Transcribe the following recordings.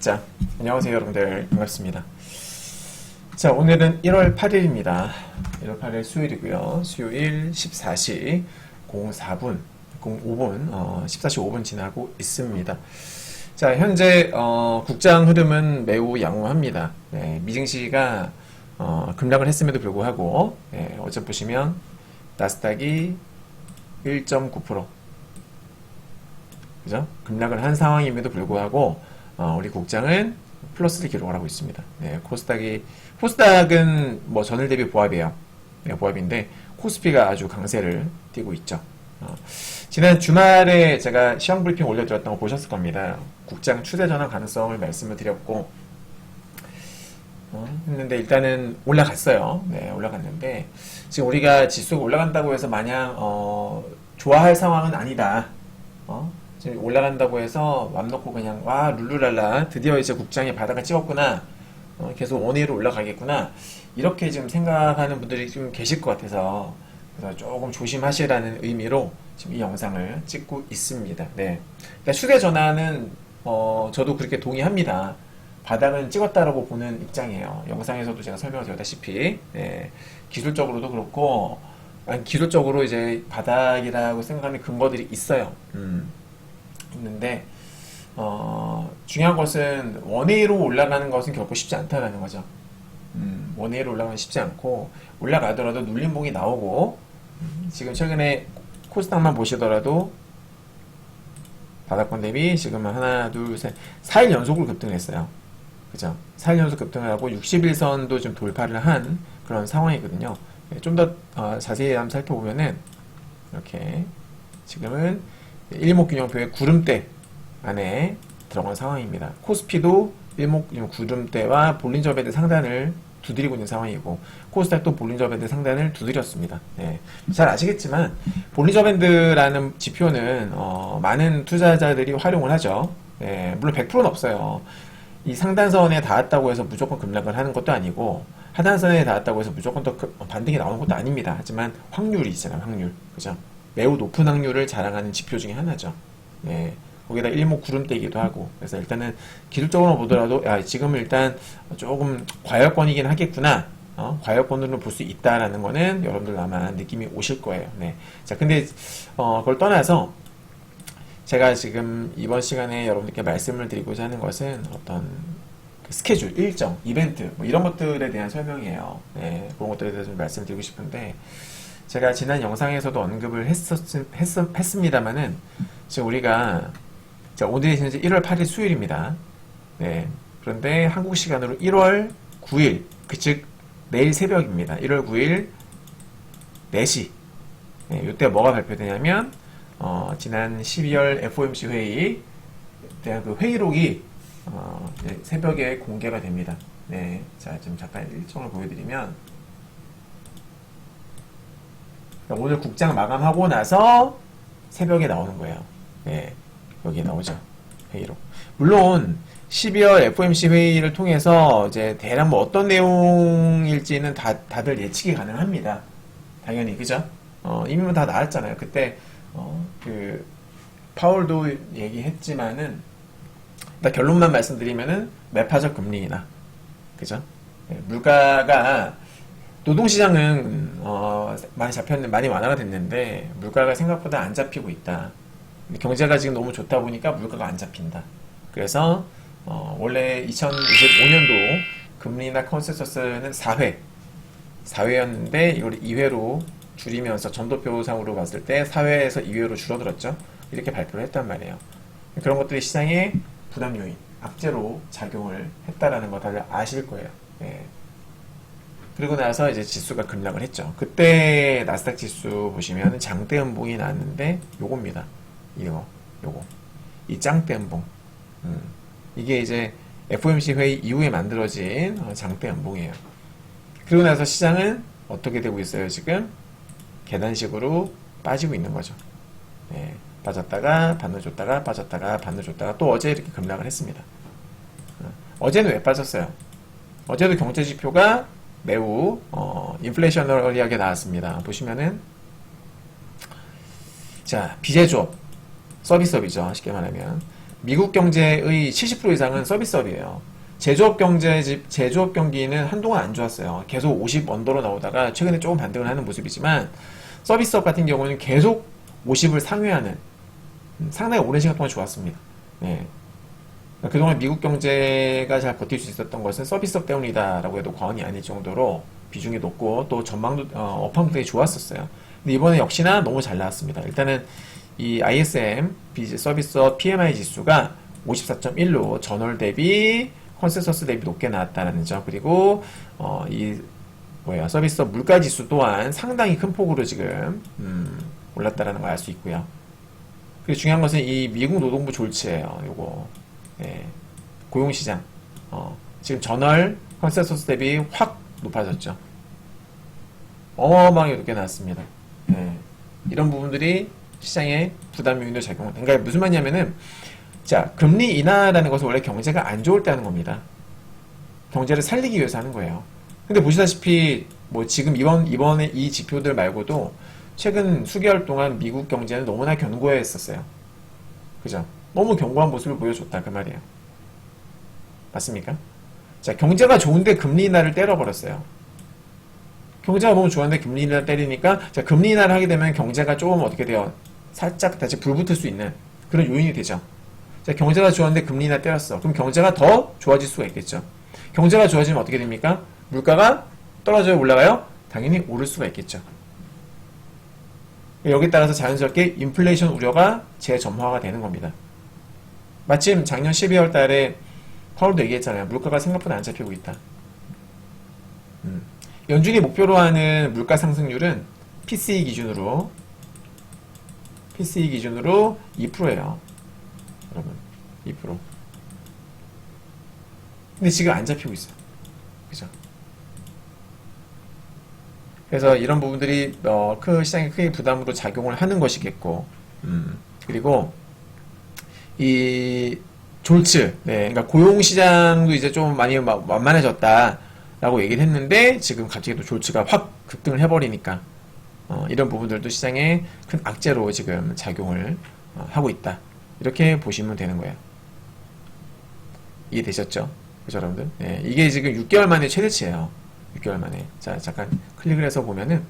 국장. 안녕하세요 여러분들, 반갑습니다. 자, 오늘은 1월 8일입니다 1월 8일 수요일이고요. 수요일 14시 04분 14시 5분 지나고 있습니다. 자, 현재 국장 흐름은 매우 양호합니다. 네, 미증시가 급락을 했음에도 불구하고 어제 보시면 나스닥이 1.9% 그죠? 급락을 한 상황임에도 불구하고 우리 국장은 플러스를 기록을 하고 있습니다. 네, 코스닥은 뭐 전일 대비 보합이에요. 네, 보합인데 코스피가 아주 강세를 띠고 있죠. 지난 주말에 제가 시황 브리핑 올려드렸던 거 보셨을 겁니다. 국장 추세 전환 가능성을 말씀을 드렸고 했는데 일단은 올라갔어요. 네, 올라갔는데 지금 우리가 지수가 올라간다고 해서 마냥 좋아할 상황은 아니다. 지금 올라간다고 해서 맘 놓고 그냥 와 룰루랄라 드디어 이제 국장이 바닥을 찍었구나, 계속 원위로 올라가겠구나, 이렇게 지금 생각하는 분들이 좀 계실 것 같아서 그래서 조금 조심하시라는 의미로 지금 이 영상을 찍고 있습니다. 네, 그러니까 추세 전환은 저도 그렇게 동의합니다. 바닥은 찍었다라고 보는 입장이에요. 영상에서도 제가 설명을 드렸다시피 기술적으로도 그렇고, 기술적으로 이제 바닥이라고 생각하는 근거들이 있어요. 있는데 중요한 것은 원웨이로 올라가는 것은 결코 쉽지 않다라는 거죠. 원웨이로 올라가는 건 쉽지 않고, 올라가더라도 눌림봉이 나오고, 지금 최근에 코스닥만 보시더라도 바닥권 대비 지금은 하나 둘 셋 4일 연속으로 급등을 했어요. 그죠? 4일 연속 급등을 하고 61선도 좀 돌파를 한 그런 상황이거든요. 좀 더 자세히 한번 살펴보면은 이렇게 지금은 일목균형표의 구름대 안에 들어간 상황입니다. 코스피도 일목균형 구름대와 볼린저 밴드 상단을 두드리고 있는 상황이고, 코스닥도 볼린저 밴드 상단을 두드렸습니다. 네. 잘 아시겠지만 볼린저 밴드라는 지표는 많은 투자자들이 활용을 하죠. 네. 물론 100%는 없어요. 이 상단선에 닿았다고 해서 무조건 급락을 하는 것도 아니고, 하단선에 닿았다고 해서 무조건 또 반등이 나오는 것도 아닙니다. 하지만 확률이 있잖아요. 확률. 그죠? 매우 높은 확률을 자랑하는 지표 중에 하나죠. 네. 거기다 일목 구름대이기도 하고. 그래서 일단은 기술적으로 보더라도 지금은 일단 조금 과열권이긴 하겠구나, 과열권으로 볼 수 있다라는 거는 여러분들 아마 느낌이 오실 거예요. 네. 자, 근데 그걸 떠나서 제가 지금 이번 시간에 여러분들께 말씀을 드리고자 하는 것은 어떤 스케줄, 일정, 이벤트 뭐 이런 것들에 대한 설명이에요. 네, 그런 것들에 대해서 좀 말씀드리고 싶은데, 제가 지난 영상에서도 언급을 했습니다만은 지금 우리가 오늘이 현재 1월 8일 수요일입니다. 네, 그런데 한국 시간으로 1월 9일, 즉 내일 새벽입니다. 1월 9일 4시. 네, 이때 뭐가 발표되냐면 지난 12월 FOMC 회의 대한 그 회의록이 새벽에 공개가 됩니다. 네, 자, 좀 잠깐 일정을 보여드리면, 오늘 국장 마감하고 나서 새벽에 나오는 거예요. 네, 여기 나오죠. 회의록. 물론 12월 FOMC 회의를 통해서 이제 대략 뭐 어떤 내용일지는 다들 예측이 가능합니다. 당연히, 그죠? 이미 뭐 다 나왔잖아요. 그때 그 파월도 얘기했지만은, 일단 결론만 말씀드리면은 매파적 금리 인하, 그죠? 네, 물가가, 노동시장은 많이 완화가 됐는데 물가가 생각보다 안 잡히고 있다. 경제가 지금 너무 좋다 보니까 물가가 안 잡힌다. 그래서 원래 2025년도 금리 인하 컨센서스는 4회였는데 이걸 2회로 줄이면서 점도표상으로 봤을 때 4회에서 2회로 줄어들었죠. 이렇게 발표를 했단 말이에요. 그런 것들이 시장에 부담 요인, 악재로 작용을 했다라는 거 다들 아실 거예요. 예. 그리고 나서 이제 지수가 급락을 했죠. 그때 나스닥 지수 보시면 장대 음봉이 나왔는데 요겁니다. 요거. 이 짱대 음봉. 이게 이제 FOMC 회의 이후에 만들어진 장대 음봉이에요. 그리고 나서 시장은 어떻게 되고 있어요? 지금 계단식으로 빠지고 있는 거죠. 네, 빠졌다가 반을 줬다가 빠졌다가 반을 줬다가 또 어제 이렇게 급락을 했습니다. 어제는 왜 빠졌어요? 어제도 경제지표가 매우 인플레이셔너리하게 나왔습니다. 보시면은, 자, 비제조업 서비스업이죠. 쉽게 말하면 미국 경제의 70% 이상은 서비스업이에요. 제조업 경기는 한동안 안 좋았어요. 계속 50 언더로 나오다가 최근에 조금 반등을 하는 모습이지만 서비스업 같은 경우는 계속 50을 상회하는 상당히 오랜 시간 동안 좋았습니다. 네. 그동안 미국 경제가 잘 버틸 수 있었던 것은 서비스업 때문이다라고 해도 과언이 아닐 정도로 비중이 높고 또 전망도 업황도 되게 좋았었어요. 근데 이번에 역시나 너무 잘 나왔습니다. 일단은 이 ISM 서비스업 PMI 지수가 54.1로 전월 대비 컨센서스 대비 높게 나왔다는 점, 그리고 서비스업 물가 지수 또한 상당히 큰 폭으로 지금 올랐다라는 걸 알 수 있고요. 그리고 중요한 것은 이 미국 노동부 졸지예요. 요거 고용시장 지금 전월 컨센서스 대비 확 높아졌죠. 어마어마하게 높게 나왔습니다. 이런 부분들이 시장에 부담 요인으로 작용한다. 그러니까 무슨 말이냐면은, 자, 금리 인하라는 것은 원래 경제가 안 좋을 때 하는 겁니다. 경제를 살리기 위해서 하는 거예요. 근데 보시다시피 뭐 지금 이번에 이 지표들 말고도 최근 수개월 동안 미국 경제는 너무나 견고했었어요. 그죠? 너무 견고한 모습을 보여줬다 그 말이에요. 맞습니까? 자, 경제가 좋은데 금리 인하를 때려버렸어요. 경제가 너무 좋았는데 금리 인하를 때리니까, 자, 금리 인하를 하게 되면 경제가 조금 어떻게 돼요? 살짝 다시 불붙을 수 있는 그런 요인이 되죠. 자, 경제가 좋았는데 금리 인하 때렸어. 그럼 경제가 더 좋아질 수가 있겠죠. 경제가 좋아지면 어떻게 됩니까? 물가가 떨어져요? 올라가요? 당연히 오를 수가 있겠죠. 여기에 따라서 자연스럽게 인플레이션 우려가 재점화가 되는 겁니다. 마침 작년 12월 달에 파월도 얘기했잖아요. 물가가 생각보다 안 잡히고 있다. 연준이 목표로 하는 물가 상승률은 PCE 기준으로 2%예요. 여러분, 2%. 근데 지금 안 잡히고 있어요. 그죠? 그래서 이런 부분들이 시장에 크게 부담으로 작용을 하는 것이겠고, 그리고 이 졸츠, 그러니까 고용시장도 이제 좀 많이 완만해졌다라고 얘기를 했는데 지금 갑자기 또 졸츠가 확 급등을 해버리니까 이런 부분들도 시장에 큰 악재로 지금 작용을 하고 있다. 이렇게 보시면 되는 거예요. 이해되셨죠? 그죠, 여러분들? 네, 이게 지금 6개월 만에 최대치예요. 6개월 만에. 자, 잠깐 클릭을 해서 보면은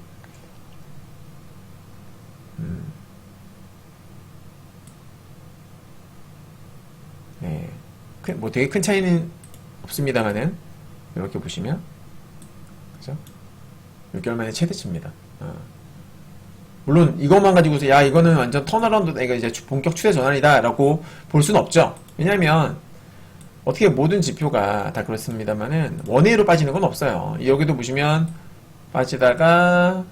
네, 뭐 되게 큰 차이는 없습니다만은 이렇게 보시면, 그죠? 6개월 만에 최대치입니다. 물론 이것만 가지고서 야, 이거는 완전 턴어라운드다, 이거 이제 본격 추세 전환이다 라고 볼 수는 없죠. 왜냐하면 어떻게 모든 지표가 다 그렇습니다만은 원회로 빠지는 건 없어요. 여기도 보시면 빠지다가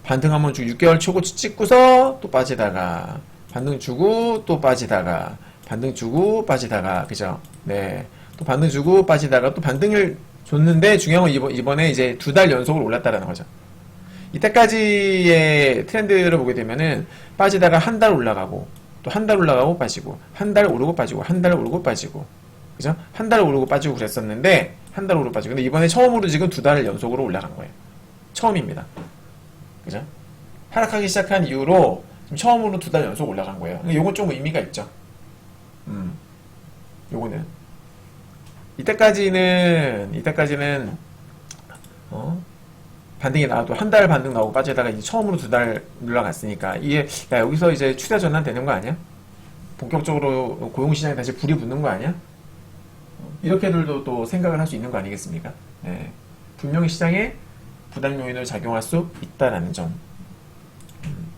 반등 한번 주고 6개월 초고치 찍고서 또 빠지다가 반등 주고 또 빠지다가 반등 주고 빠지다가, 그죠? 네, 또 반등 주고 빠지다가 또 반등을 줬는데 중요한 건 이번에 이제 2달 연속으로 올랐다라는 거죠. 이때까지의 트렌드를 보게 되면은 빠지다가 한 달 올라가고 또 한 달 올라가고 빠지고 한 달 오르고 빠지고 한 달 오르고 빠지고, 그죠? 한 달 오르고 빠지고 그랬었는데 한 달 오르고 빠지고, 근데 이번에 처음으로 지금 2달 연속으로 올라간 거예요. 처음입니다. 그죠? 하락하기 시작한 이후로 지금 처음으로 2달 연속 올라간 거예요. 근데 요건 좀 의미가 있죠. 요거는 이때까지는 반등이 나와도 한 달 반등 나오고 빠지다가 이제 처음으로 2달 올라갔으니까 이게, 야, 여기서 이제 추세 전환 되는 거 아니야? 본격적으로 고용시장에 다시 불이 붙는 거 아니야? 이렇게들도 또 생각을 할 수 있는 거 아니겠습니까? 네. 분명히 시장에 부담 요인으로 작용할 수 있다라는 점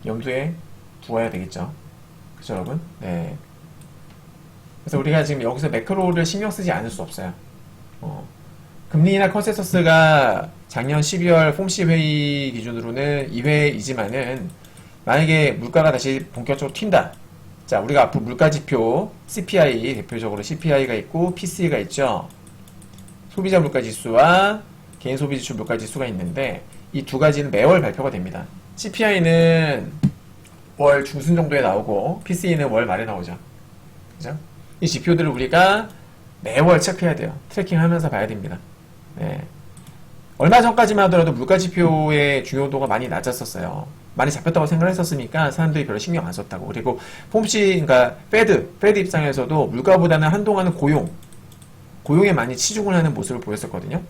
염두에 두어야 되겠죠. 그죠, 여러분? 네. 그래서 우리가 지금 여기서 매크로를 신경 쓰지 않을 수 없어요. 금리 인하 컨센서스가 작년 12월 폼C 회의 기준으로는 2회이지만은 만약에 물가가 다시 본격적으로 튄다. 자, 우리가 앞으로 물가 지표 CPI, 대표적으로 CPI가 있고 PCE가 있죠. 소비자 물가 지수와 개인 소비 지수 물가 지수가 있는데 이 두 가지는 매월 발표가 됩니다. CPI는 월 중순 정도에 나오고 PCE는 월 말에 나오죠. 그죠? 이 지표들을 우리가 매월 체크해야 돼요. 트래킹하면서 봐야 됩니다. 네. 얼마 전까지만 하더라도 물가 지표의 중요도가 많이 낮았었어요. 많이 잡혔다고 생각을 했었으니까 사람들이 별로 신경 안 썼다고. 그리고 폼시, 그러니까 페드 입장에서도 물가보다는 한동안은 고용에 많이 치중을 하는 모습을 보였었거든요.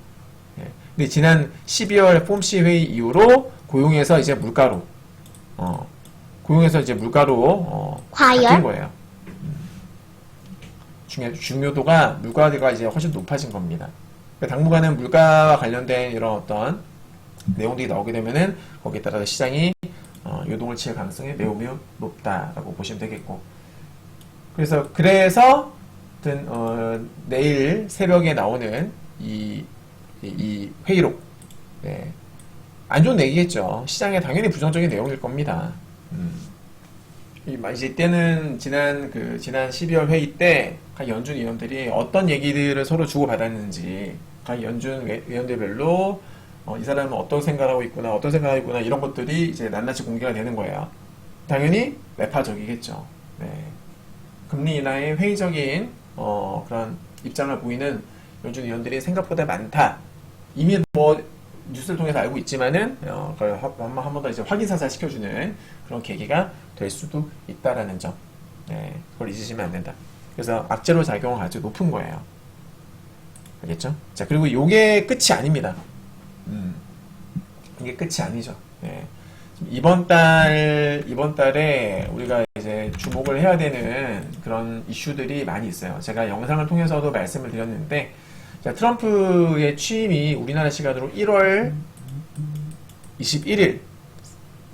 예. 근데 지난 12월 폼시 회의 이후로 고용에서 이제 물가로 바뀐 과열? 거예요. 중요도가 물가가 이제 훨씬 높아진 겁니다. 그러니까 당분간은 물가와 관련된 이런 어떤 내용들이 나오게 되면은 거기에 따라서 시장이 요동을 칠 가능성이 매우 높다라고 보시면 되겠고. 그래서 내일 새벽에 나오는 이 회의록, 네, 안 좋은 얘기겠죠. 시장에 당연히 부정적인 내용일 겁니다. 이제 이때는 지난 12월 회의 때 각 연준 위원들이 어떤 얘기들을 서로 주고받았는지, 각 연준 위원들별로 이 사람은 어떤 생각하고 있구나, 이런 것들이 이제 낱낱이 공개가 되는 거예요. 당연히 매파적이겠죠. 네. 금리 인하의 회의적인 그런 입장을 보이는 연준 위원들이 생각보다 많다. 이미 뭐 뉴스를 통해서 알고 있지만은 그걸 한 번 더 이제 확인사살 시켜주는 그런 계기가 될 수도 있다라는 점. 네, 그걸 잊으시면 안 된다. 그래서 악재로 작용은 아주 높은 거예요. 알겠죠? 자, 그리고 이게 끝이 아닙니다. 이게 끝이 아니죠. 네. 이번 달에 우리가 이제 주목을 해야 되는 그런 이슈들이 많이 있어요. 제가 영상을 통해서도 말씀을 드렸는데, 자, 트럼프의 취임이 우리나라 시간으로 1월 21일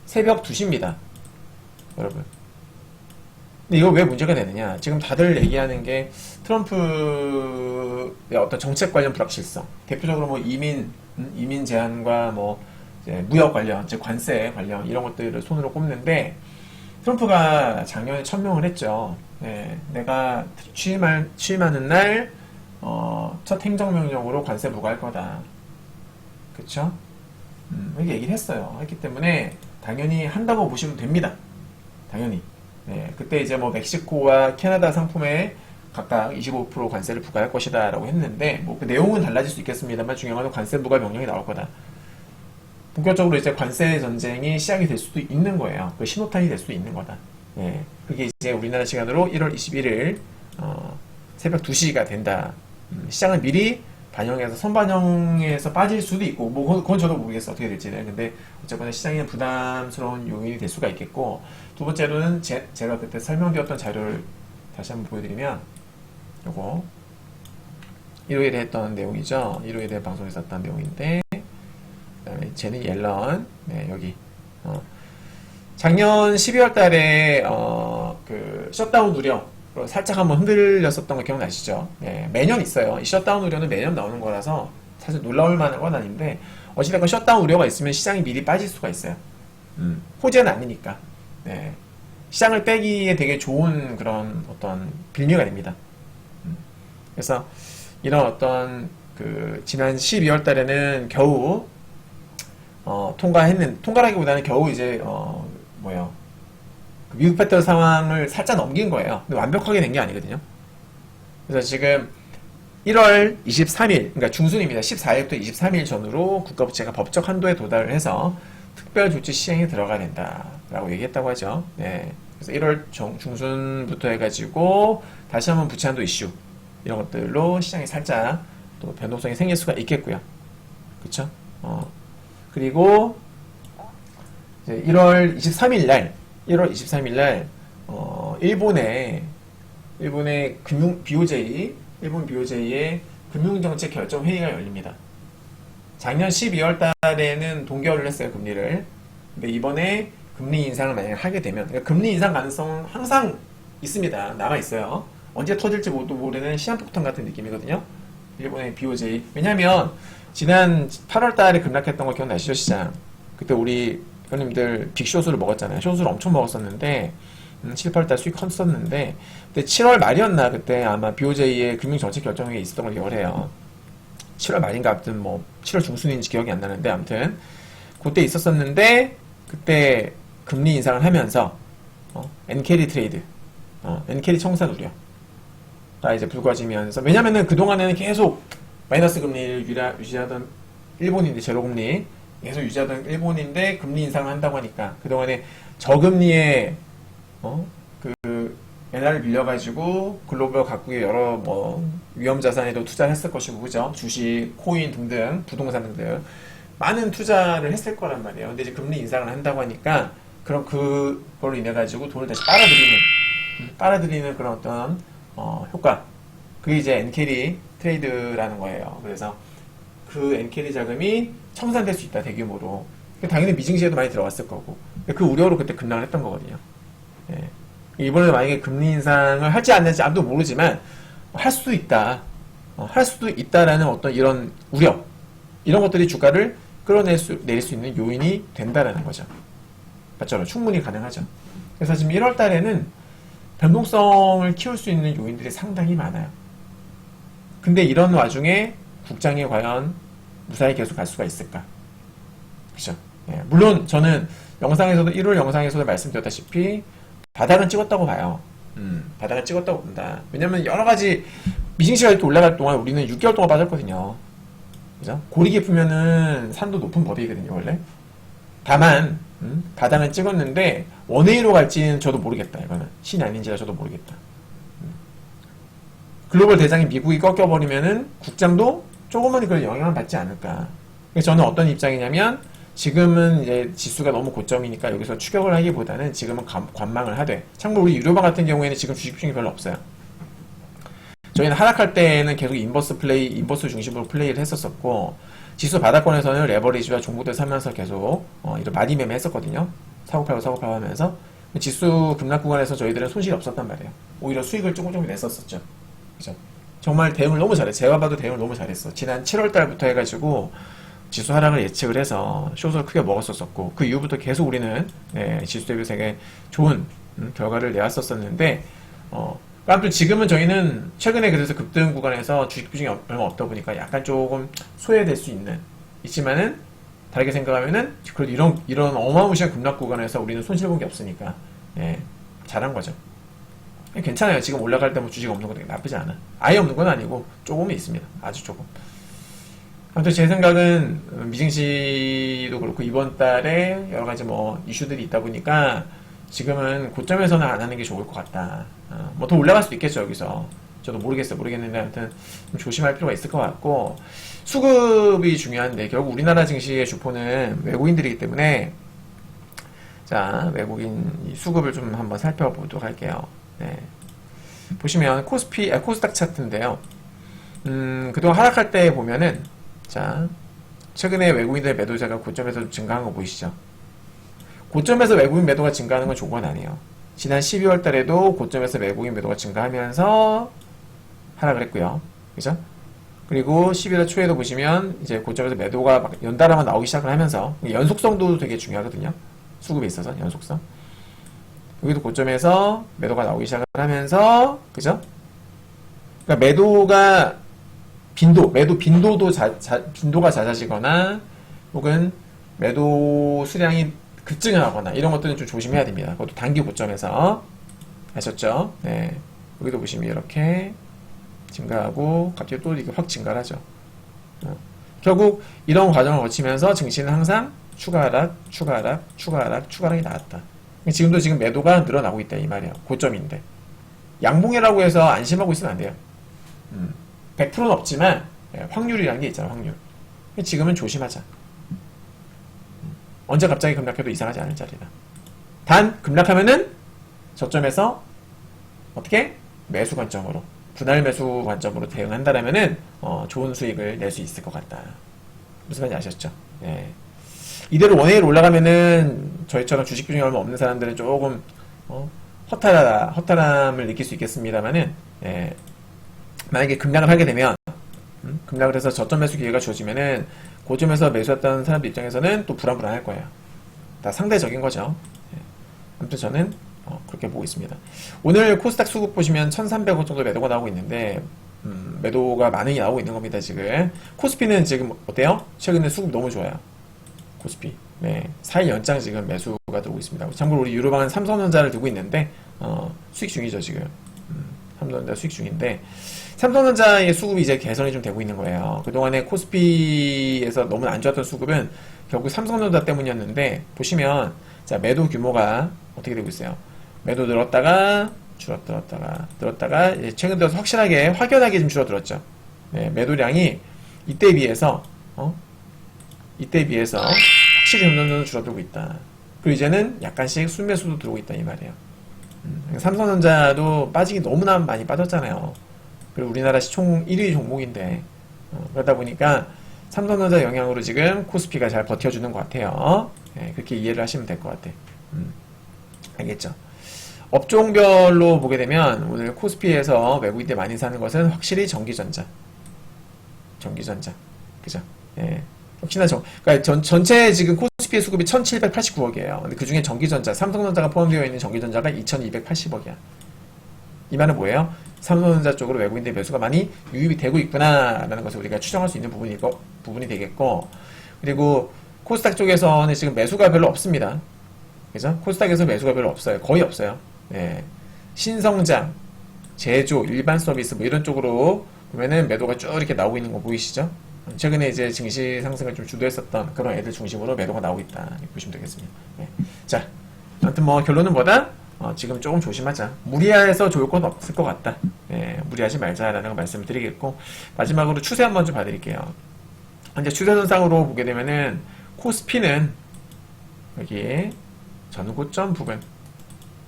새벽 2시입니다. 여러분. 근데 이거 왜 문제가 되느냐? 지금 다들 얘기하는 게 트럼프의 어떤 정책 관련 불확실성. 대표적으로 뭐 이민 제한과 뭐 이제 무역 관련, 즉 관세 관련 이런 것들을 손으로 꼽는데, 트럼프가 작년에 천명을 했죠. 네, 내가 취임하는 날 첫 행정명령으로 관세 부과할 거다. 그쵸? 이렇게 얘기를 했어요. 했기 때문에 당연히 한다고 보시면 됩니다. 당연히. 네, 그때 이제 뭐 멕시코와 캐나다 상품에 각각 25% 관세를 부과할 것이다 라고 했는데, 뭐 그 내용은 달라질 수 있겠습니다만 중요한 건 관세 부과 명령이 나올 거다. 본격적으로 이제 관세 전쟁이 시작이 될 수도 있는 거예요. 그 신호탄이 될 수도 있는 거다. 네, 그게 이제 우리나라 시간으로 1월 21일 새벽 2시가 된다. 시장을 미리 반영해서 선반영해서 빠질 수도 있고, 뭐 그건 저도 모르겠어 어떻게 될지는. 근데 어쨌거나 시장에 부담스러운 요인이 될 수가 있겠고, 두 번째로는 제가 그때 설명드렸던 자료를 다시 한번 보여드리면, 요거 일요일에 했던 내용이죠. 일요일에 방송에서 했던 내용인데, 그다음에 제니 옐런, 네, 여기 작년 12월 달에 그 셧다운 우려 살짝 한번 흔들렸었던 거 기억나시죠? 네, 매년 있어요. 이 셧다운 우려는 매년 나오는 거라서 사실 놀라울 만한 건 아닌데, 어찌됐건 셧다운 우려가 있으면 시장이 미리 빠질 수가 있어요. 호재는 아니니까. 네, 시장을 빼기에 되게 좋은 그런 어떤 빌미가 됩니다. 그래서 이런 어떤 그 지난 12월 달에는 겨우 통과라기보다는 겨우 이제 미국 패턴 상황을 살짝 넘긴 거예요. 근데 완벽하게 된 게 아니거든요. 그래서 지금 1월 23일, 그러니까 중순입니다. 14일부터 23일 전후로 국가부채가 법적 한도에 도달을 해서 특별 조치 시행에 들어가야 된다라고 얘기했다고 하죠. 네. 그래서 1월 중순부터 해가지고 다시 한번 부채 한도 이슈 이런 것들로 시장이 살짝 또 변동성이 생길 수가 있겠고요. 그쵸? 그리고 이제 1월 23일 날 일본의 일본 BOJ의 금융정책 결정 회의가 열립니다. 작년 12월 달에는 동결을 했어요, 금리를. 근데 이번에 금리 인상을 만약에 하게 되면, 그러니까 금리 인상 가능성은 항상 있습니다. 남아 있어요. 언제 터질지 모르는 시한폭탄 같은 느낌이거든요. 일본의 BOJ. 왜냐면 지난 8월 달에 급락했던 거 기억나시죠, 시장? 그때 우리 형님들 빅쇼스를 먹었잖아요. 쇼스를 엄청 먹었었는데 7, 8달 수익 컸었는데, 근데 7월 말이었나 그때 아마 BOJ의 금융정책 결정회의가 있었던 걸 기억을 해요. 7월 말인가 아무튼 뭐 7월 중순인지 기억이 안 나는데, 아무튼 그때 있었었는데, 그때 금리 인상을 하면서 엔캐리 트레이드, 엔캐리 청산 우려가 이제 불거지면서, 왜냐면은 그동안에는 계속 마이너스 금리를 유지하던 일본인데 제로금리 계속 유지하던 일본인데 금리 인상을 한다고 하니까 그동안에 저금리에 그 엔화를 빌려가지고 글로벌 각국의 여러 뭐 위험 자산에도 투자를 했을 것이고 그죠? 주식, 코인 등등 부동산 등등 많은 투자를 했을 거란 말이에요. 근데 이제 금리 인상을 한다고 하니까 그럼 그걸로 인해 가지고 돈을 다시 빨아들이는 그런 어떤 효과. 그게 이제 엔캐리 트레이드라는 거예요. 그래서 그 엔캐리 자금이 청산될 수 있다 대규모로. 당연히 미증시에도 많이 들어갔을 거고 그 우려로 그때 급락을 했던 거거든요. 예. 이번에 만약에 금리 인상을 할지 안 할지 아무도 모르지만 할 수도 있다. 할 수도 있다라는 어떤 이런 우려 이런 것들이 주가를 끌어낼 수 내릴 수 있는 요인이 된다라는 거죠. 맞죠? 충분히 가능하죠. 그래서 지금 1월 달에는 변동성을 키울 수 있는 요인들이 상당히 많아요. 근데 이런 와중에 국장이 과연 무사히 계속 갈 수가 있을까? 그죠? 예, 물론 저는 1월 영상에서도 말씀드렸다시피 바닥은 찍었다고 봐요. 바닥은 찍었다고 본다. 왜냐면 여러 가지 미증시가 이렇게 올라갈 동안 우리는 6개월 동안 빠졌거든요. 그죠? 골이 깊으면은 산도 높은 법이거든요, 원래. 다만, 바닥은 찍었는데, 원웨이로 갈지는 저도 모르겠다, 이거는. 신이 아닌지라 저도 모르겠다. 글로벌 대장이 미국이 꺾여버리면은 국장도 조금은 그런 영향을 받지 않을까. 그래서 저는 어떤 입장이냐면, 지금은 이제 지수가 너무 고점이니까 여기서 추격을 하기보다는 지금은 관망을 하되, 참고로 우리 유료방 같은 경우에는 지금 주식 비중이 별로 없어요. 저희는 하락할 때는 계속 인버스 중심으로 플레이를 했었었고, 지수 바닥권에서는 레버리지와 종목들 사면서 계속, 이런 마디 매매 했었거든요. 사고 팔고 하면서. 지수 급락 구간에서 저희들은 손실이 없었단 말이에요. 오히려 수익을 조금 냈었었죠. 그죠? 정말 대응을 너무 잘해. 제가 봐도 대응을 너무 잘했어. 지난 7월 달부터 해가지고, 지수 하락을 예측을 해서 숏을 크게 먹었었고, 그 이후부터 계속 우리는, 지수 대비 되게 좋은, 결과를 내왔었었는데, 아무튼 지금은 저희는 최근에 그래서 급등 구간에서 주식 비중이 얼마 없다 보니까 약간 조금 소외될 수 있지만은 다르게 생각하면은 그래도 이런 어마무시한 급락 구간에서 우리는 손실 본 게 없으니까 잘한 거죠. 괜찮아요. 지금 올라갈 때 뭐 주식 없는 거 되게 나쁘지 않아. 아예 없는 건 아니고 조금은 있습니다. 아주 조금. 아무튼 제 생각은 미증시도 그렇고 이번 달에 여러 가지 뭐 이슈들이 있다 보니까 지금은 고점에서는 안 하는 게 좋을 것 같다. 뭐 더 올라갈 수도 있겠죠, 여기서. 저도 모르겠는데, 아무튼 좀 조심할 필요가 있을 것 같고, 수급이 중요한데, 결국 우리나라 증시의 주포는 외국인들이기 때문에, 자, 외국인 수급을 좀 한번 살펴보도록 할게요. 네. 보시면, 코스닥 차트인데요. 그동안 하락할 때 보면은, 자, 최근에 외국인들의 매도자가 고점에서 좀 증가한 거 보이시죠? 고점에서 외국인 매도가 증가하는 건 좋은 건 아니에요. 지난 12월 달에도 고점에서 외국인 매도가 증가하면서 하락을 했고요. 그죠? 그리고 11월 초에도 보시면 이제 고점에서 매도가 막 연달아만 나오기 시작을 하면서 연속성도 되게 중요하거든요. 수급에 있어서 연속성. 여기도 고점에서 매도가 나오기 시작을 하면서 그죠? 그러니까 매도가 빈도가 잦아지거나 혹은 매도 수량이 급증을 하거나 이런 것들은 좀 조심해야 됩니다. 그것도 단기 고점에서 하셨죠? 네. 여기도 보시면 이렇게 증가하고 갑자기 또 이게 확 증가를 하죠. 결국 이런 과정을 거치면서 증시는 항상 추가 하락이 나왔다. 지금도 지금 매도가 늘어나고 있다 이 말이에요. 고점인데 양봉이라고 해서 안심하고 있으면 안 돼요. 100%는 없지만 확률이라는 게 있잖아. 확률. 지금은 조심하자. 언제 갑자기 급락해도 이상하지 않을 자리다. 단 급락하면은 저점에서 어떻게 매수 관점으로 분할 매수 관점으로 대응한다라면은 좋은 수익을 낼 수 있을 것 같다. 무슨 말인지 아셨죠? 네. 이대로 원웨이로 올라가면은 저희처럼 주식 비중이 얼마 없는 사람들은 조금 허탈함을 느낄 수 있겠습니다만은 만약에 급락을 하게 되면 급락을 해서 저점 매수 기회가 주어지면은 고점에서 매수했던 사람들 입장에서는 또 불안불안할 거예요. 다 상대적인 거죠. 아무튼 저는 그렇게 보고 있습니다. 오늘 코스닥 수급 보시면 1,300원 정도 매도가 나오고 있는데 매도가 많이 나오고 있는 겁니다. 지금 코스피는 지금 어때요? 최근에 수급 너무 좋아요. 코스피 4일 연장 지금 매수가 들어오고 있습니다. 참고로 우리 유로방은 삼성전자를 두고 있는데 수익 중이죠 지금. 삼성전자 수익 중인데, 삼성전자의 수급이 이제 개선이 좀 되고 있는 거예요. 그동안에 코스피에서 너무 안 좋았던 수급은 결국 삼성전자 때문이었는데, 보시면, 자, 매도 규모가 어떻게 되고 있어요? 매도 늘었다가, 늘었다가, 이제 최근 들어서 확실하게, 확연하게 좀 줄어들었죠. 네, 매도량이 이때에 비해서, 확실히 점점 줄어들고 있다. 그리고 이제는 약간씩 순매수도 들어오고 있다, 이 말이에요. 삼성전자도 빠지기 너무나 많이 빠졌잖아요. 그리고 우리나라 시총 1위 종목인데, 그러다 보니까 삼성전자 영향으로 지금 코스피가 잘 버텨주는 것 같아요. 네, 그렇게 이해를 하시면 될 것 같아. 알겠죠? 업종별로 보게 되면 오늘 코스피에서 외국인들 많이 사는 것은 확실히 전기전자. 그죠? 예. 혹시나 그러니까 전체 지금 코스피의 수급이 1789억이에요. 근데 그 중에 전기전자, 삼성전자가 포함되어 있는 전기전자가 2280억이야. 이 말은 뭐예요? 삼성전자 쪽으로 외국인들 매수가 많이 유입이 되고 있구나라는 것을 우리가 추정할 수 있는 부분이 되겠고, 그리고 코스닥 쪽에서는 지금 매수가 별로 없습니다. 그죠? 코스닥에서 매수가 별로 없어요. 거의 없어요. 예. 신성장, 제조, 일반 서비스 뭐 이런 쪽으로 보면은 매도가 쭉 이렇게 나오고 있는 거 보이시죠? 최근에 이제 증시 상승을 좀 주도했었던 그런 애들 중심으로 매도가 나오고 있다. 이렇게 보시면 되겠습니다. 네. 자, 아무튼 뭐 결론은 뭐다? 지금 조금 조심하자. 무리해서 좋을 건 없을 것 같다. 예, 무리하지 말자라는 거 말씀을 드리겠고, 마지막으로 추세 한번 좀 봐드릴게요. 이제 추세선상으로 보게 되면은 코스피는 여기 전고점 부분,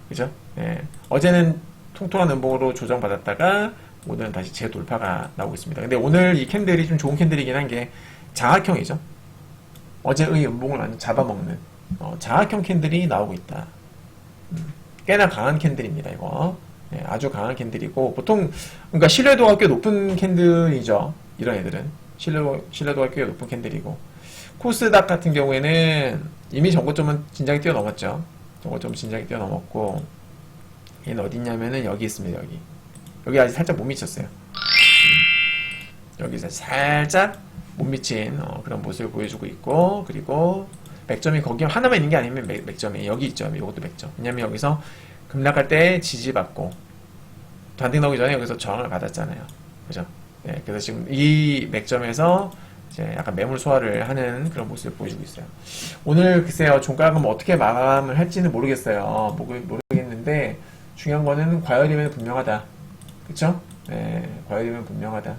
그죠? 예, 어제는 통통한 음봉으로 조정받았다가 오늘은 다시 재돌파가 나오고 있습니다. 근데 오늘 이 캔들이 좀 좋은 캔들이긴 한 게 장악형이죠. 어제의 음봉을 완전 잡아먹는 장악형 캔들이 나오고 있다. 꽤나 강한 캔들입니다. 이거 네, 아주 강한 캔들이고, 보통 그러니까 신뢰도가 꽤 높은 캔들이죠. 이런 애들은 신뢰도가 꽤 높은 캔들이고, 코스닥 같은 경우에는 이미 전고점은 진작에 뛰어넘었죠. 전고점 진작에 뛰어넘었고, 얘는 어디 있냐면은 여기 있습니다. 여기 아직 살짝 못 미쳤어요. 여기서 살짝 못 미친 그런 모습을 보여주고 있고, 그리고 맥점이 거기 하나만 있는 게 아니면 맥점이 여기 있죠. 이것도 맥점. 왜냐면 여기서 급락할 때 지지받고 반등 나오기 전에 여기서 저항을 받았잖아요. 그죠? 네, 그래서 지금 이 맥점에서 이제 약간 매물 소화를 하는 그런 모습을 보여주고 있어요. 오늘 글쎄요, 종가가 뭐 어떻게 마감을 할지는 모르겠어요. 모르겠는데 중요한 거는 과열이면 분명하다. 그쵸? 네, 과열이면 분명하다.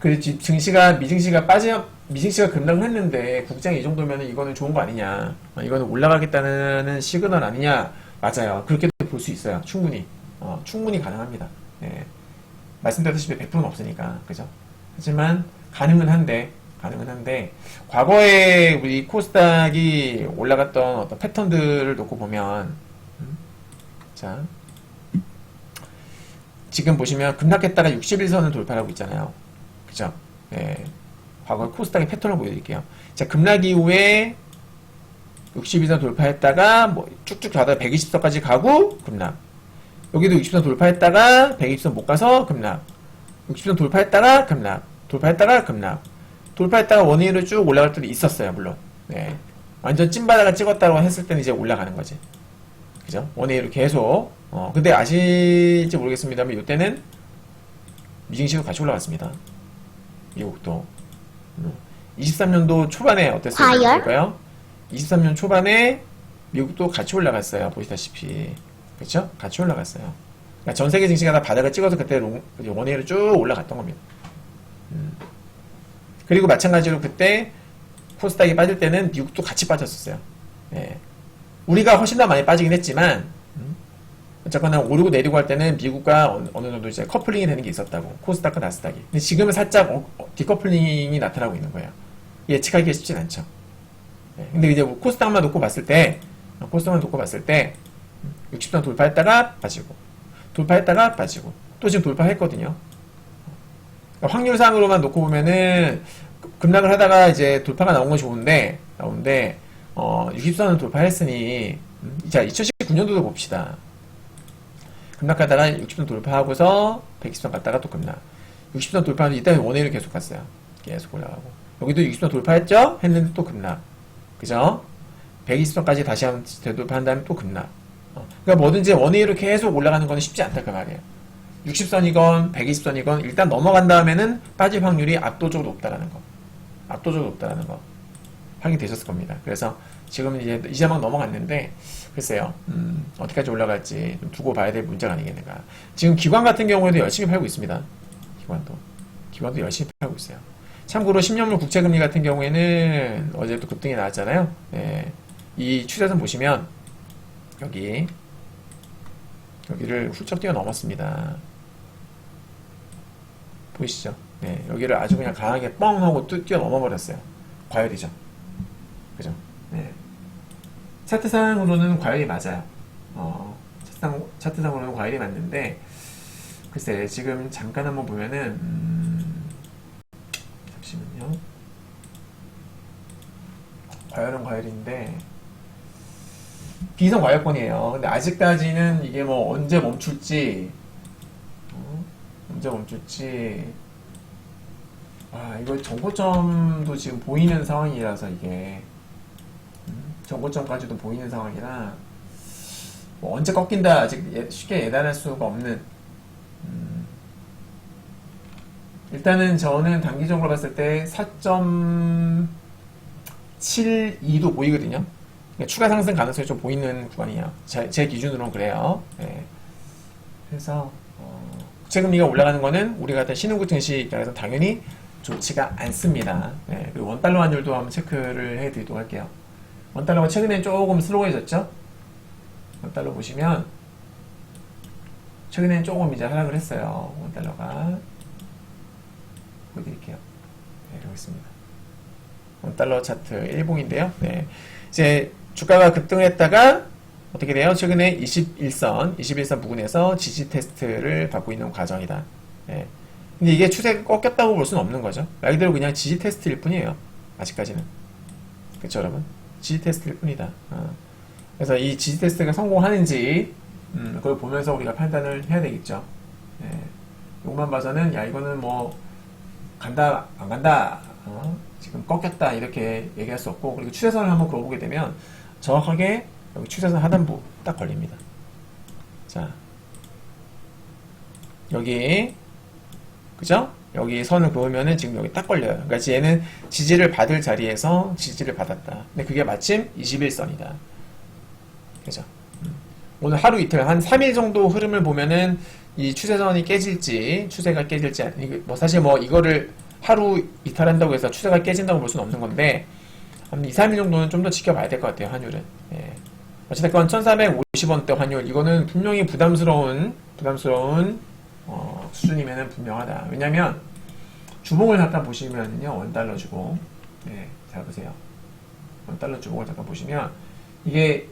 그렇지. 미증시가 급락을 했는데 국장이 이 정도면 이거는 좋은 거 아니냐, 이거는 올라가겠다는 시그널 아니냐. 맞아요. 그렇게 볼 수 있어요. 충분히 가능합니다. 네. 말씀드렸다시피 100%는 없으니까, 그죠? 하지만 가능은 한데 과거에 우리 코스닥이 올라갔던 어떤 패턴들을 놓고 보면, 자, 지금 보시면 급락했다가 61선을 돌파하고 있잖아요. 그죠? 네. 과거 코스닥의 패턴을 보여드릴게요. 자, 급락 이후에 62선 돌파했다가 뭐 쭉쭉 가다가 120선까지 가고 급락. 여기도 60선 돌파했다가 120선 못 가서 급락. 60선 돌파했다가 급락. 돌파했다가 원위로 쭉 올라갈 때도 있었어요, 물론. 네. 완전 찐바닥을 찍었다고 했을 때는 이제 올라가는 거지. 그죠? 원위로 계속. 근데 아실지 모르겠습니다만 이때는 미증시도 같이 올라갔습니다. 미국도. 23년도 초반에 어땠어요? 볼까요? 23년 초반에 미국도 같이 올라갔어요. 보시다시피. 그렇죠? 같이 올라갔어요. 그러니까 전 세계 증시가 다 바닥을 찍어서 그때 원웨이로 쭉 올라갔던 겁니다. 그리고 마찬가지로 그때 코스닥이 빠질 때는 미국도 같이 빠졌었어요. 예. 우리가 훨씬 더 많이 빠지긴 했지만, 어쨌거나 오르고 내리고 할 때는 미국과 어느 정도 이제 커플링이 되는 게 있었다고. 코스닥과 나스닥이. 근데 지금은 살짝 디커플링이 나타나고 있는 거예요. 예측하기가 쉽진 않죠. 예. 근데 이제 코스닥만 놓고 봤을 때 60선 돌파했다가 빠지고, 또 지금 돌파했거든요. 그러니까 확률상으로만 놓고 보면은 급락을 하다가 이제 돌파가 나온 건 좋은데, 60선을 돌파했으니, 자, 2019년도도 봅시다. 급락하다가 60선 돌파하고서 120선 갔다가 또 급락. 60선 돌파하면 이때는 원웨이로 계속 갔어요. 계속 올라가고. 여기도 60선 돌파했죠? 했는데 또 급락. 그죠? 120선까지 다시 한번 되돌파한 다음에 또 급락. 그러니까 뭐든지 원웨이로 계속 올라가는 건 쉽지 않다 그 말이에요. 60선이건 120선이건 일단 넘어간 다음에는 빠질 확률이 압도적으로 높다라는 거. 압도적으로 높다라는 거. 확인되셨을 겁니다. 그래서 지금 이제 막 넘어갔는데 글쎄요. 어디까지 올라갈지 좀 두고 봐야 될 문제가 아니겠는가. 지금 기관 같은 경우에도 열심히 팔고 있습니다. 기관도 열심히 팔고 있어요. 참고로 10년물 국채금리 같은 경우에는 어제도 급등이 나왔잖아요. 네. 이 추세선 보시면 여기를 훌쩍 뛰어넘었습니다. 보이시죠? 네, 여기를 아주 그냥 강하게 뻥 하고 뛰어넘어 버렸어요. 과열이죠. 그죠? 네. 차트상으로는 과열이 맞아요. 차트상으로는 과열이 맞는데 글쎄 지금 잠깐 한번 보면은 잠시만요. 과열은 과열인데 비선 과열권이에요. 근데 아직까지는 이게 뭐 언제 멈출지 이거 정고점도 지금 보이는 상황이라서 이게 정고점까지도 보이는 상황이라 뭐 언제 꺾인다 아직 쉽게 예단할 수가 없는 일단은 저는 단기적으로 봤을 때 4.72도 보이거든요. 그러니까 추가 상승 가능성이 좀 보이는 구간이에요. 제 기준으로는 그래요. 네. 그래서 국채금리가 올라가는 거는 우리가 같은 신흥국 증시 입장에서 당연히 좋지가 않습니다. 네. 그리고 원달러 환율도 한번 체크를 해드리도록 할게요. 원달러가 최근에 조금 슬로우해졌죠? 원달러 보시면 최근에는 조금 이제 하락을 했어요. 원달러가 보여드릴게요. 네, 이러고 있습니다. 원달러 차트 일봉인데요. 네. 이제 주가가 급등했다가 어떻게 돼요? 최근에 21선 부근에서 지지 테스트를 받고 있는 과정이다. 네. 근데 이게 추세가 꺾였다고 볼 수는 없는 거죠. 말 그대로 그냥 지지 테스트일 뿐이에요. 아직까지는. 그쵸, 여러분? 지지 테스트일 뿐이다. 그래서 이 지지 테스트가 성공하는지, 그걸 보면서 우리가 판단을 해야 되겠죠. 네. 이것만 봐서는, 야, 이거는 뭐, 간다, 안 간다, 지금 꺾였다, 이렇게 얘기할 수 없고, 그리고 추세선을 한번 그어보게 되면, 정확하게 여기 추세선 하단부 딱 걸립니다. 자, 여기, 그죠? 여기 선을 그으면은 지금 여기 딱 걸려요. 그러니까 얘는 지지를 받을 자리에서 지지를 받았다. 근데 그게 마침 21선이다. 그죠? 오늘 하루 이틀, 한 3일 정도 흐름을 보면은 이 추세선이 깨질지, 추세가 깨질지, 뭐 사실 뭐 이거를 하루 이탈한다고 해서 추세가 깨진다고 볼 수는 없는 건데, 한 2, 3일 정도는 좀 더 지켜봐야 될 것 같아요, 환율은. 예. 어쨌든 1450원대 환율, 이거는 분명히 부담스러운 수준이면은 분명하다. 왜냐면 주봉을 잠깐 보시면요, 원달러 주봉. 네, 잘 보세요. 원달러 주봉을 잠깐 보시면 이게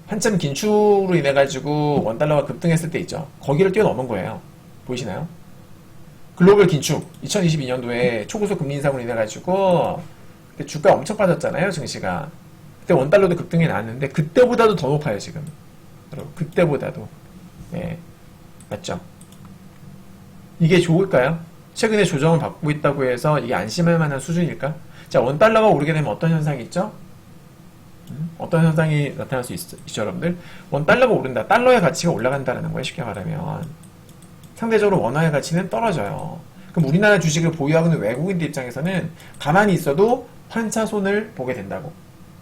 한참 긴축으로 인해 가지고 원달러가 급등했을 때 있죠. 거기를 뛰어넘은 거예요. 보이시나요? 글로벌 긴축 2022년도에 초고속 금리 인상으로 인해 가지고 그때 주가 엄청 빠졌잖아요, 증시가. 그때 원달러도 급등이 나왔는데 그때보다도 더 높아요, 지금. 여러분, 그때보다도. 네, 맞죠? 이게 좋을까요? 최근에 조정을 받고 있다고 해서 이게 안심할 만한 수준일까? 자, 원달러가 오르게 되면 어떤 현상이 있죠? 어떤 현상이 나타날 수 있죠, 여러분들? 원달러가 오른다. 달러의 가치가 올라간다는 거예요, 쉽게 말하면. 상대적으로 원화의 가치는 떨어져요. 그럼 우리나라 주식을 보유하고 있는 외국인들 입장에서는 가만히 있어도 환차손을 보게 된다고.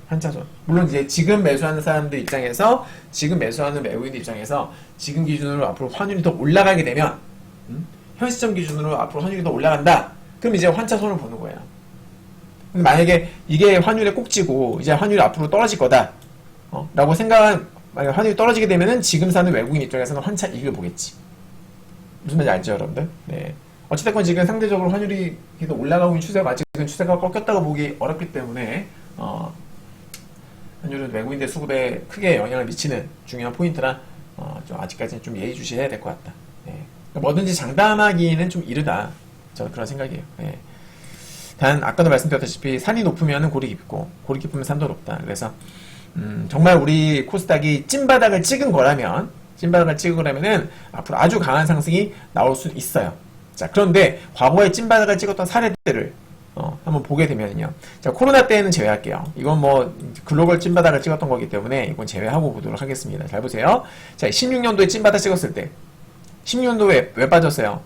환차손. 물론 이제 지금 매수하는 사람들 입장에서, 지금 매수하는 외국인들 입장에서 지금 기준으로 앞으로 환율이 더 올라가게 되면 현 시점 기준으로 앞으로 환율이 더 올라간다. 그럼 이제 환차손을 보는 거예요. 근데 만약에 이게 환율의 꼭지고 이제 환율이 앞으로 떨어질 거다. 라고 생각한, 만약에 환율이 떨어지게 되면은 지금 사는 외국인 입장에서는 환차 이익을 보겠지. 무슨 말인지 알죠, 여러분들? 네. 어찌됐건 지금 상대적으로 환율이 계속 올라가고 있는 추세가 아직은 추세가 꺾였다고 보기 어렵기 때문에, 환율은 외국인들 수급에 크게 영향을 미치는 중요한 포인트라, 좀 아직까지는 좀 예의주시해야 될 것 같다. 네. 뭐든지 장담하기는 좀 이르다. 저는 그런 생각이에요. 네. 단 아까도 말씀드렸다시피 산이 높으면 골이 깊고 골이 깊으면 산도 높다. 그래서 정말 우리 코스닥이 찐바닥을 찍은 거라면은 앞으로 아주 강한 상승이 나올 수 있어요. 자, 그런데 과거에 찐바닥을 찍었던 사례들을 한번 보게 되면요. 자, 코로나 때는 제외할게요. 이건 뭐 글로벌 찐바닥을 찍었던 거기 때문에 이건 제외하고 보도록 하겠습니다. 잘 보세요. 자, 16년도에 찐바닥 찍었을 때 16년도에 왜 빠졌어요?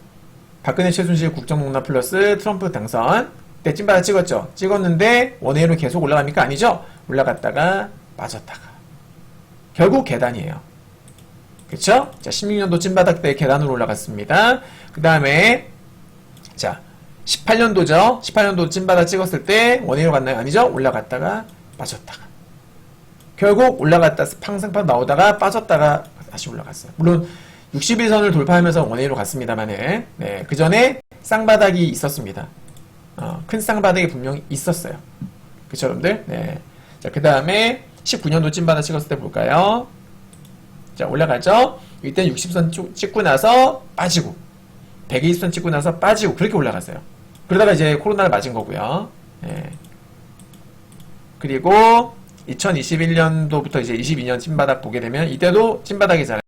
박근혜 최순실 국정농단 플러스 트럼프 당선 때 찐바닥 찍었죠. 찍었는데 원회로 계속 올라갑니까? 아니죠. 올라갔다가 빠졌다가 결국 계단이에요. 그쵸? 자, 16년도 찐바닥 때 계단으로 올라갔습니다. 그 다음에 자, 18년도죠. 18년도 찐바닥 찍었을 때 원회로 갔나요? 아니죠. 올라갔다가 빠졌다가 결국 올라갔다 팡상팡 나오다가 빠졌다가 다시 올라갔어요. 물론 60일선을 돌파하면서 원회로 갔습니다만은 네, 그 전에 쌍바닥이 있었습니다. 큰 쌍바닥이 분명히 있었어요. 그쵸, 여러분들? 네. 자, 그 다음에 19년도 찐바닥 찍었을 때 볼까요? 자, 올라가죠? 이때 60선 찍고 나서 빠지고 120선 찍고 나서 빠지고 그렇게 올라갔어요. 그러다가 이제 코로나를 맞은 거고요. 예. 그리고 2021년도부터 이제 22년 찐바닥 보게 되면 이때도 찐바닥이잖아요.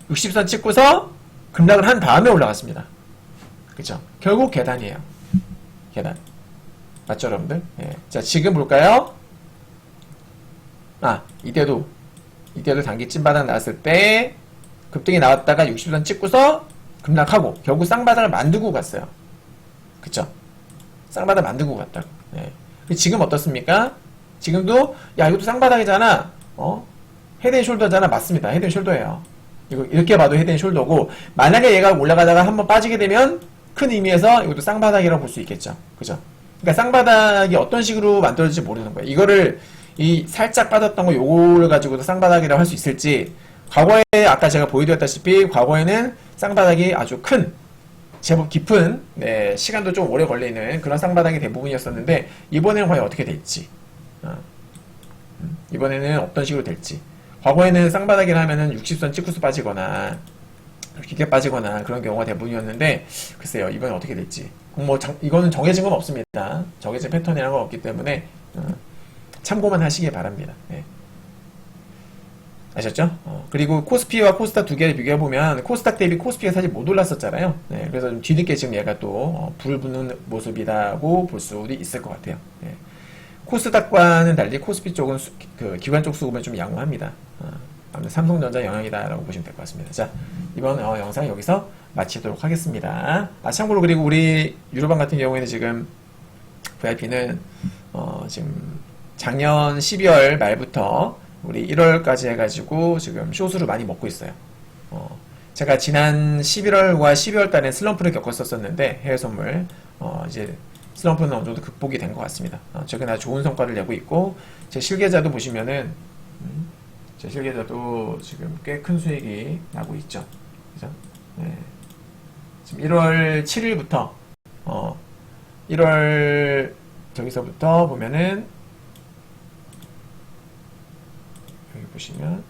60선 찍고서 급락을 한 다음에 올라갔습니다. 그쵸? 결국 계단이에요. 계단. 맞죠, 여러분들? 예. 자, 지금 볼까요? 이때도 단기 찐바닥 나왔을 때 급등이 나왔다가 60선 찍고서 급락하고 결국 쌍바닥을 만들고 갔어요. 그쵸? 쌍바닥 만들고 갔다고. 네. 지금 어떻습니까? 지금도 이것도 쌍바닥이잖아. 헤드앤숄더잖아. 맞습니다. 헤드앤숄더예요. 이거 이렇게 봐도 헤드앤숄더고 만약에 얘가 올라가다가 한번 빠지게 되면 큰 의미에서 이것도 쌍바닥이라고 볼 수 있겠죠. 그죠? 그러니까 쌍바닥이 어떤 식으로 만들어질지 모르는 거예요. 이거를 이 살짝 빠졌던 거 요거를 가지고도 쌍바닥이라고 할 수 있을지 과거에 아까 제가 보여드렸다시피 과거에는 쌍바닥이 아주 큰 제법 깊은 네, 시간도 좀 오래 걸리는 그런 쌍바닥이 대부분이었었는데 이번에는 과연 어떻게 될지 이번에는 어떤 식으로 될지 과거에는 쌍바닥이라 하면은 60선 찍고서 빠지거나 깊게 빠지거나 그런 경우가 대부분이었는데 글쎄요 이번엔 어떻게 될지 뭐 이거는 정해진 건 없습니다. 정해진 패턴이라는 건 없기 때문에 참고만 하시기 바랍니다. 네. 아셨죠? 그리고 코스피와 코스닥 두 개를 비교해보면 코스닥 대비 코스피가 사실 못 올랐었잖아요. 네, 그래서 좀 뒤늦게 지금 얘가 또 불을 붙는 모습이라고 볼 수도 있을 것 같아요. 네. 코스닥과는 달리 코스피 쪽은 그 기관 쪽 수급은 좀 양호합니다. 아무튼 삼성전자 영향이다라고 보시면 될 것 같습니다. 자, 이번 영상 여기서 마치도록 하겠습니다. 참고로 그리고 우리 유로방 같은 경우에는 지금 VIP는 지금 작년 12월 말부터 우리 1월까지 해가지고 지금 쇼수를 많이 먹고 있어요. 제가 지난 11월과 12월 달에 슬럼프를 겪었었는데 해외 선물 이제 슬럼프는 어느 정도 극복이 된 것 같습니다. 최근에 아주 좋은 성과를 내고 있고 제 실계좌도 보시면은 제 실계좌도 지금 꽤 큰 수익이 나고 있죠. 그죠? 네. 지금 1월 7일부터 1월 저기서부터 보면은 여기 보시면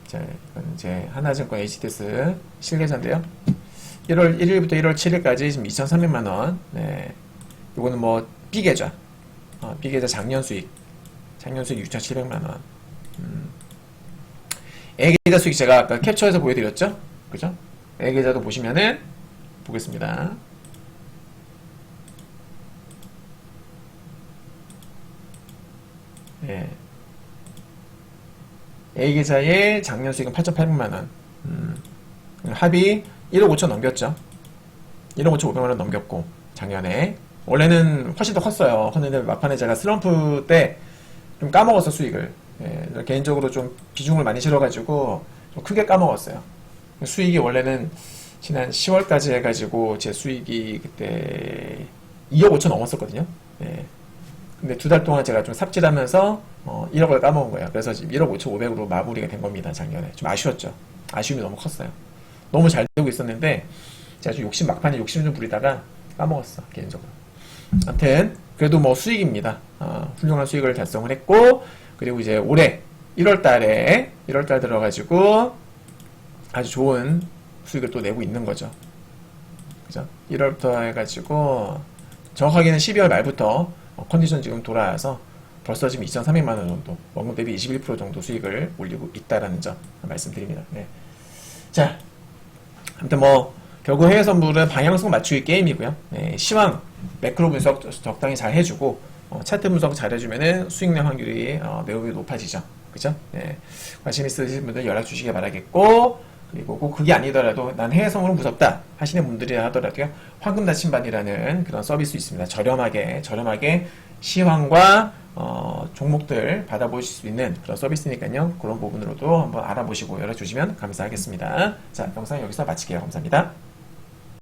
자, 이건 제 하나증권 HTS 실계좌인데요. 1월 1일부터 1월 7일까지 지금 2,300만원. 네. 요거는 뭐 B계좌. B계좌 작년 수익 6,700만원. A계좌 수익 제가 아까 캡처해서 보여드렸죠? 그죠? A계좌도 보시면은 보겠습니다. 예. A계좌의 작년 수익은 8,800만원. 합이 1억 5천 넘겼죠. 1억 5,500만원 넘겼고, 작년에. 원래는 훨씬 더 컸어요. 컸는데 막판에 제가 슬럼프 때 좀 까먹었어, 수익을. 예, 개인적으로 좀 비중을 많이 실어가지고 좀 크게 까먹었어요. 수익이 원래는 지난 10월까지 해가지고 제 수익이 그때 2억 5천 넘었었거든요. 예. 근데 두 달 동안 제가 좀 삽질하면서 1억을 까먹은 거예요. 그래서 지금 1억 5,500으로 마무리가 된 겁니다. 작년에. 좀 아쉬웠죠. 아쉬움이 너무 컸어요. 너무 잘 되고 있었는데 제가 좀 막판에 욕심 좀 부리다가 까먹었어. 개인적으로. 아무튼 그래도 뭐 수익입니다. 훌륭한 수익을 달성을 했고 그리고 이제 올해 1월달 들어가지고 아주 좋은 수익을 또 내고 있는 거죠. 그죠? 1월부터 해가지고 정확하게는 12월 말부터 컨디션 지금 돌아와서 벌써 지금 2,300만원 정도 원금 대비 21% 정도 수익을 올리고 있다라는 점 말씀드립니다. 네. 자, 아무튼 뭐 결국 해외 선물은 방향성 맞추기 게임이고요. 네, 시황 매크로 분석 적당히 잘 해주고 차트 분석 잘 해주면은 수익률 확률이 매우 높아지죠. 그죠? 네. 관심 있으신 분들 연락 주시기 바라겠고, 그리고 꼭 그게 아니더라도 난 해외 선물은 무섭다 하시는 분들이 하더라도요, 황금 나침반이라는 그런 서비스 있습니다. 저렴하게 시황과 종목들 받아보실 수 있는 그런 서비스니까요. 그런 부분으로도 한번 알아보시고 연락 주시면 감사하겠습니다. 자, 영상 여기서 마칠게요. 감사합니다.